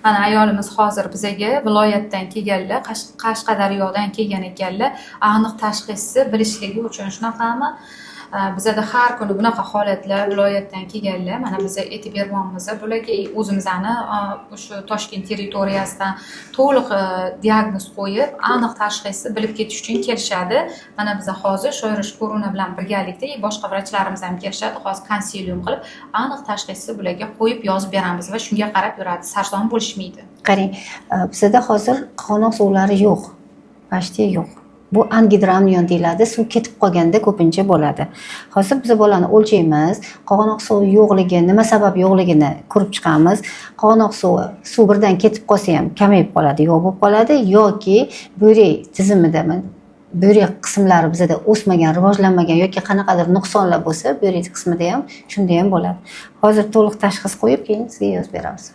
Mana ayolimiz hozir bizaga viloyatdan kelganlar, Qashqadaryodan kelgan ekanlar. Aniq tashxisni bilishligi uchun shunaqami? Bizada har kuni bunaqa holatlar viloyatdan kelganlar. Mana biz aytib bermoqmiz. Bularga o'zimizni o'sha Toshkent territoriyasidan to'liq diagnoz qo'yib, aniq tashxisni bilib ketish uchun kelishadi. Mana biz hozir Shoira Shukurona bilan birgalikda boshqa vrachlarimiz ham kelishadi. Hozir konsilium qilib, aniq tashxisni bularga qo'yib yozib beramiz va shunga qarab yuradi. Sarson bo'lishmaydi. Qarang, bizada hozir qonun suvlari yo'q. Почти yo'q. Bu angidramnion deyiladi, suv ketib qolganda ko'pincha bo'ladi. Hozir biz bolani o'lchaymiz, qog'onoq suvi yo'qligi, nima sabab yo'qligini ko'rib chiqamiz. Qog'onoq suv birdan ketib qolsa ham kamayib qoladi, yo'q bo'lib qoladi yoki buyrak tizimidami, buyrak qismlari bizada o'smagan, rivojlanmagan yoki qanaqadir nuqsonlar bo'lsa, buyrak qismida ham shunda ham bo'ladi. Hozir to'liq tashxis qo'yib, keyin sizga yozib beramiz.